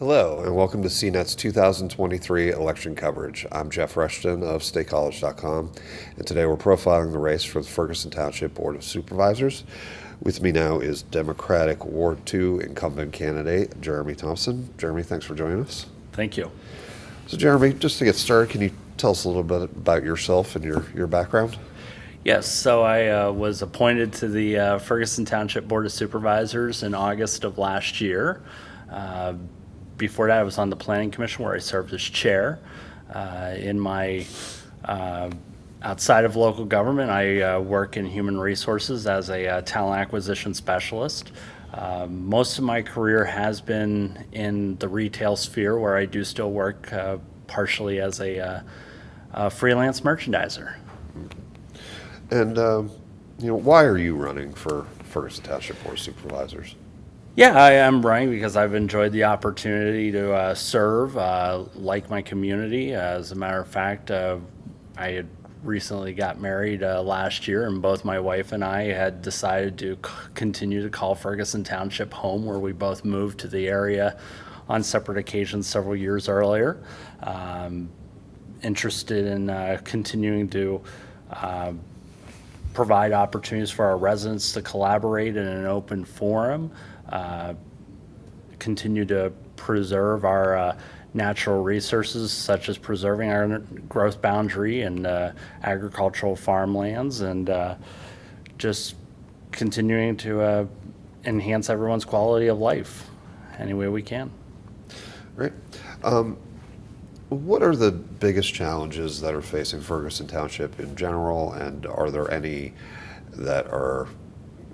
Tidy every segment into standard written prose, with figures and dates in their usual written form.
Hello, and welcome to CNET's 2023 election coverage. I'm Jeff Rushton of statecollege.com, and today we're profiling the race for the Ferguson Township Board of Supervisors. With me now is Democratic Ward 2 incumbent candidate Jeremie Thompson. Jeremie, thanks for joining us. Thank you. So, Jeremie, just to get started, can you tell us a little bit about yourself and your background? Yes, so I was appointed to the Ferguson Township Board of Supervisors in August of last year. Before that, I was on the Planning Commission where I served as chair. In my outside of local government, I work in human resources as a talent acquisition specialist. Most of my career has been in the retail sphere, where I do still work partially as a freelance merchandiser. And, why are you running for Ferguson Township Board of Supervisors? Yeah, I am running because I've enjoyed the opportunity to serve, like my community. As a matter of fact, I had recently got married last year, and both my wife and I had decided to continue to call Ferguson Township home, where we both moved to the area on separate occasions several years earlier. Interested in continuing to provide opportunities for our residents to collaborate in an open forum, continue to preserve our natural resources, such as preserving our growth boundary and agricultural farmlands, and just continuing to enhance everyone's quality of life any way we can. Great. What are the biggest challenges that are facing Ferguson Township in general, and are there any that are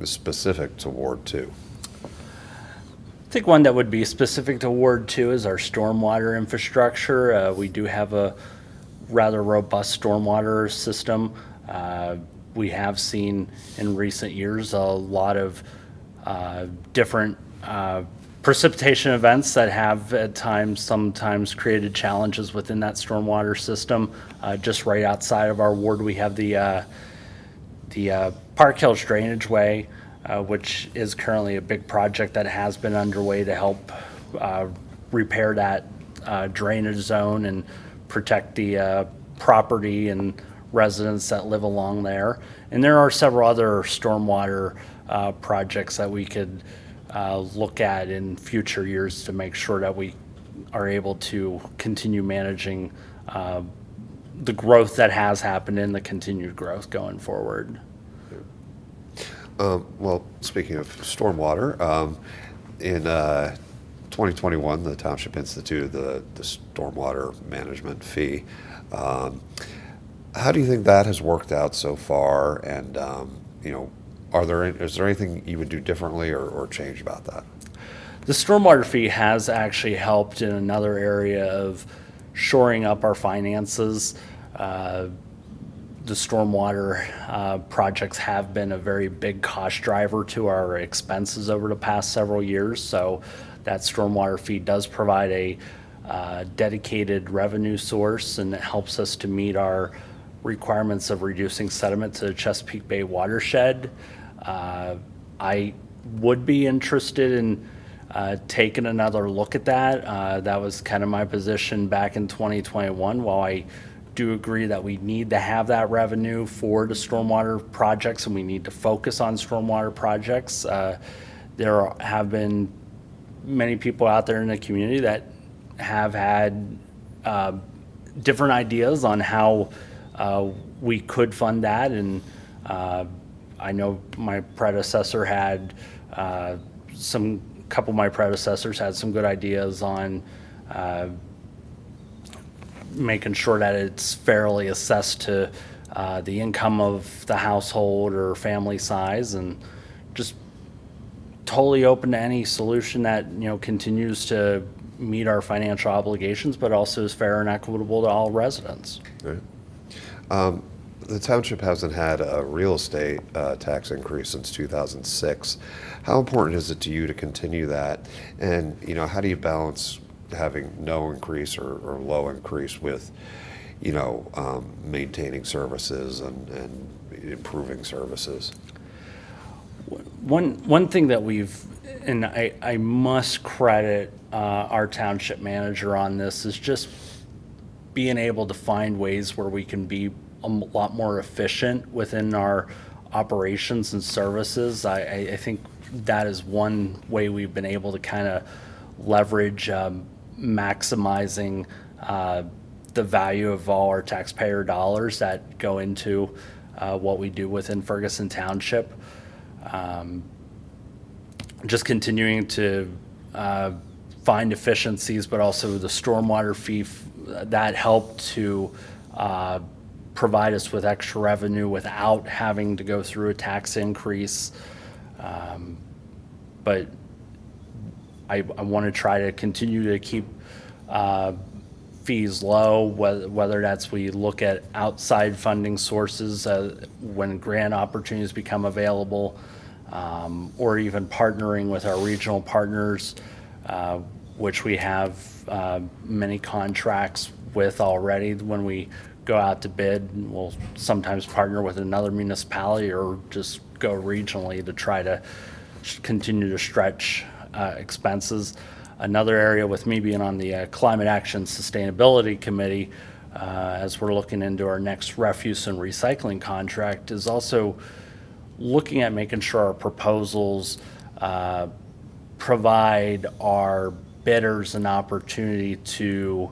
specific to Ward 2? I think one that would be specific to Ward 2 is our stormwater infrastructure. We do have a rather robust stormwater system. We have seen in recent years a lot of different precipitation events that have at times sometimes created challenges within that stormwater system. Just right outside of our ward, we have the Park Hills Drainage Way, which is currently a big project that has been underway to help repair that drainage zone and protect the property and residents that live along there. And there are several other stormwater projects that we could look at in future years to make sure that we are able to continue managing the growth that has happened and the continued growth going forward. Well, speaking of stormwater, in 2021, the township instituted the stormwater management fee. How do you think that has worked out so far? And is there anything you would do differently or change about that? The stormwater fee has actually helped in another area of shoring up our finances. The stormwater projects have been a very big cost driver to our expenses over the past several years. So that stormwater fee does provide a dedicated revenue source, and it helps us to meet our requirements of reducing sediment to the Chesapeake Bay watershed. I would be interested in taking another look at that. That was kind of my position back in 2021. While I do agree that we need to have that revenue for the stormwater projects, and we need to focus on stormwater projects, there have been many people out there in the community that have had different ideas on how we could fund that, and I know my predecessor had couple of my predecessors had some good ideas on making sure that it's fairly assessed to the income of the household or family size, and just totally open to any solution that continues to meet our financial obligations, but also is fair and equitable to all residents. Right. The township hasn't had a real estate tax increase since 2006. How important is it to you to continue that? And, how do you balance having no increase or low increase with, maintaining services and improving services? One thing that we've and I must credit our township manager on this, is just being able to find ways where we can be a lot more efficient within our operations and services. I think that is one way we've been able to kind of leverage maximizing the value of all our taxpayer dollars that go into what we do within Ferguson Township. Just continuing to find efficiencies, but also the stormwater fee that helped to provide us with extra revenue without having to go through a tax increase. But I want to try to continue to keep fees low, whether that's we look at outside funding sources when grant opportunities become available, or even partnering with our regional partners, which we have many contracts with already. When we go out to bid, we'll sometimes partner with another municipality or just go regionally to try to continue to stretch expenses. Another area, with me being on the Climate Action Sustainability Committee, as we're looking into our next refuse and recycling contract, is also looking at making sure our proposals provide our bidders an opportunity to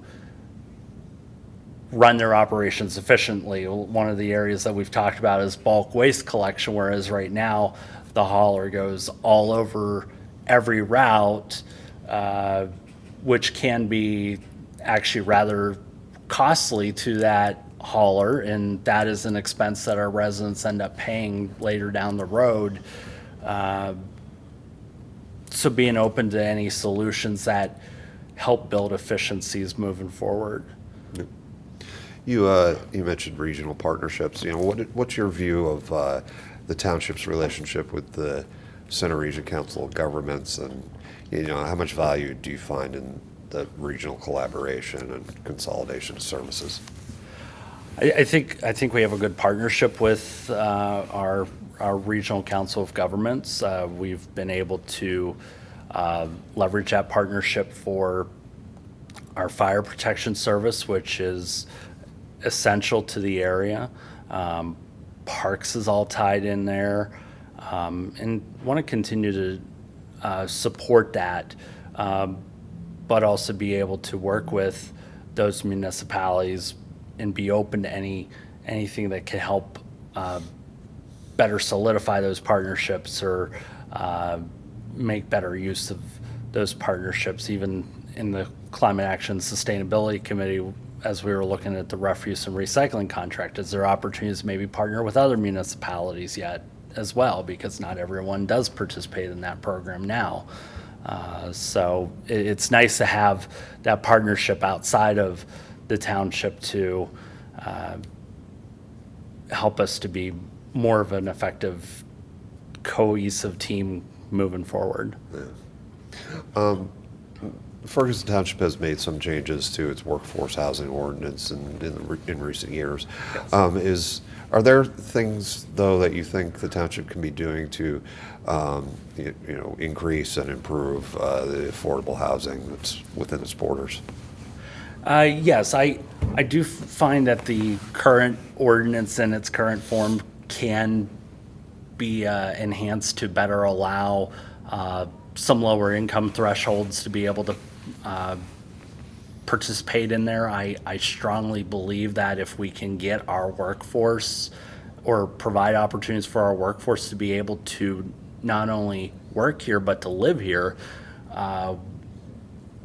run their operations efficiently. One of the areas that we've talked about is bulk waste collection, whereas right now the hauler goes all over every route, which can be actually rather costly to that hauler, and that is an expense that our residents end up paying later down the road. So being open to any solutions that help build efficiencies moving forward. You mentioned regional partnerships. What's your view of the township's relationship with the Center Region Council of Governments, and how much value do you find in the regional collaboration and consolidation of services? I think we have a good partnership with our Regional Council of Governments. We've been able to leverage that partnership for our fire protection service, which is essential to the area. Parks is all tied in there, and want to continue to support that, but also be able to work with those municipalities and be open to anything that can help better solidify those partnerships or make better use of those partnerships. Even in the Climate Action Sustainability Committee, as we were looking at the refuse and recycling contract, is there opportunities to maybe partner with other municipalities yet as well, because not everyone does participate in that program now. So it's nice to have that partnership outside of the township to help us to be more of an effective, cohesive team moving forward. Yeah. Ferguson Township has made some changes to its workforce housing ordinance in recent years. Yes. Are there things, though, that you think the township can be doing to increase and improve the affordable housing that's within its borders? Yes, I do find that the current ordinance in its current form can be enhanced to better allow some lower income thresholds to be able to participate in there. I strongly believe that if we can get our workforce or provide opportunities for our workforce to be able to not only work here but to live here,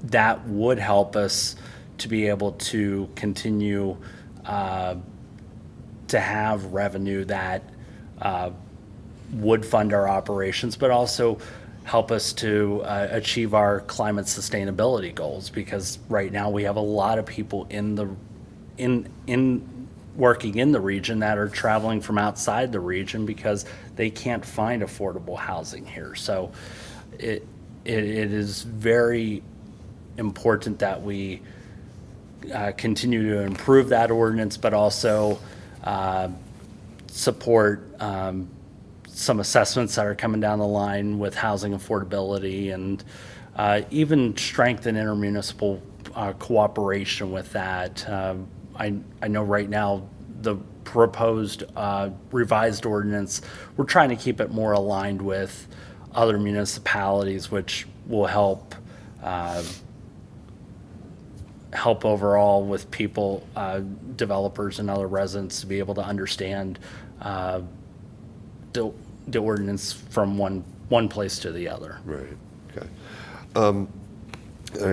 that would help us to be able to continue to have revenue that would fund our operations, but also help us to achieve our climate sustainability goals. Because right now we have a lot of people working in the region that are traveling from outside the region because they can't find affordable housing here. So it is very important that we continue to improve that ordinance, but also support some assessments that are coming down the line with housing affordability and even strengthen intermunicipal cooperation with that. I know right now the proposed revised ordinance, we're trying to keep it more aligned with other municipalities, which will help overall with people, developers and other residents to be able to understand the ordinance from one place to the other. Right, okay. I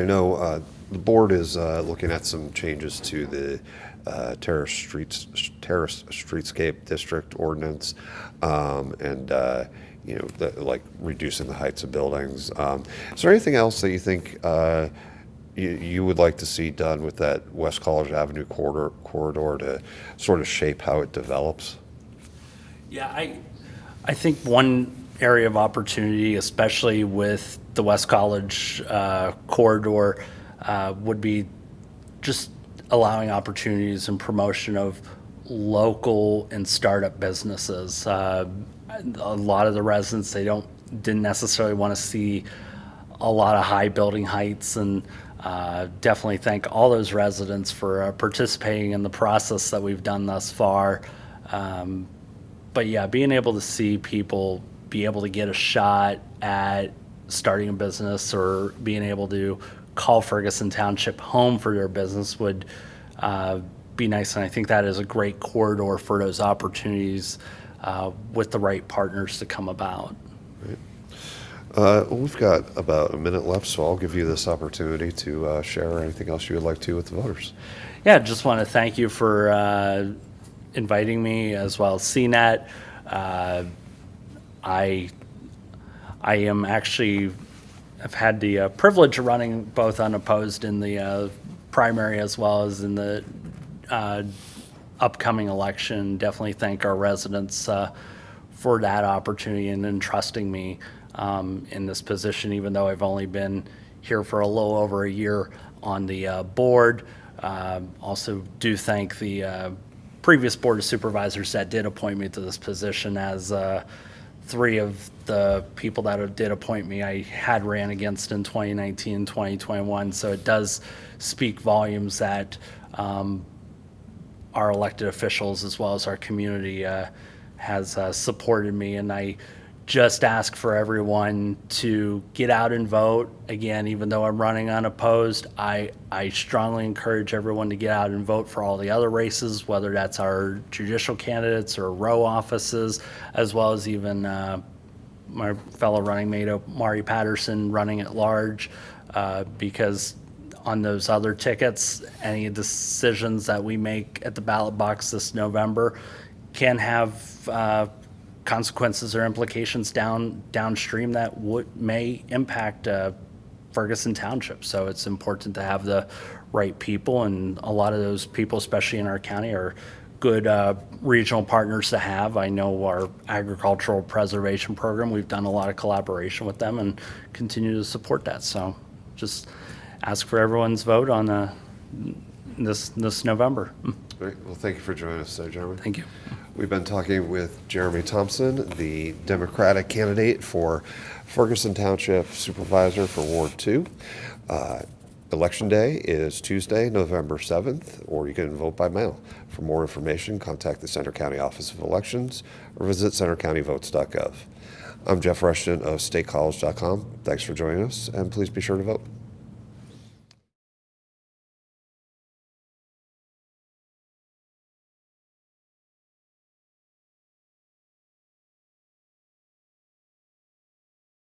know the board is looking at some changes to the terrace streetscape district ordinance, and like reducing the heights of buildings. Is there anything else that you think you would like to see done with that West College Avenue corridor to sort of shape how it develops? Yeah, I think one area of opportunity, especially with the West College corridor, would be just allowing opportunities and promotion of local and startup businesses. A lot of the residents, didn't necessarily want to see a lot of high building heights, and definitely thank all those residents for participating in the process that we've done thus far. But yeah, being able to see people be able to get a shot at starting a business or being able to call Ferguson Township home for their business would be nice. And I think that is a great corridor for those opportunities with the right partners to come about. Right. We've got about a minute left, so I'll give you this opportunity to share anything else you would like to with the voters. Yeah, just want to thank you for inviting me, as well as CNET. I've had the privilege of running both unopposed in the primary as well as in the upcoming election. Definitely thank our residents for that opportunity and entrusting me in this position, even though I've only been here for a little over a year on the board. Also do thank the previous Board of Supervisors that did appoint me to this position, as three of the people that did appoint me I had ran against in 2019 and 2021. So it does speak volumes that our elected officials as well as our community has supported me. And I just ask for everyone to get out and vote. Again, even though I'm running unopposed, I strongly encourage everyone to get out and vote for all the other races, whether that's our judicial candidates or row offices, as well as even my fellow running mate, Mari Patterson, running at large, because on those other tickets, any decisions that we make at the ballot box this November can have consequences or implications downstream that may impact Ferguson Township. So it's important to have the right people, and a lot of those people, especially in our county, are good regional partners to have. I know our agricultural preservation program, we've done a lot of collaboration with them and continue to support that. So just ask for everyone's vote on this November. Great. Well, thank you for joining us today, Jeremy. Thank you. We've been talking with Jeremie Thompson, the Democratic candidate for Ferguson Township Supervisor for Ward 2. Election day is Tuesday, November 7th, or you can vote by mail. For more information, contact the Center County Office of Elections or visit centercountyvotes.gov. I'm Jeff Rushton of statecollege.com. Thanks for joining us, and please be sure to vote.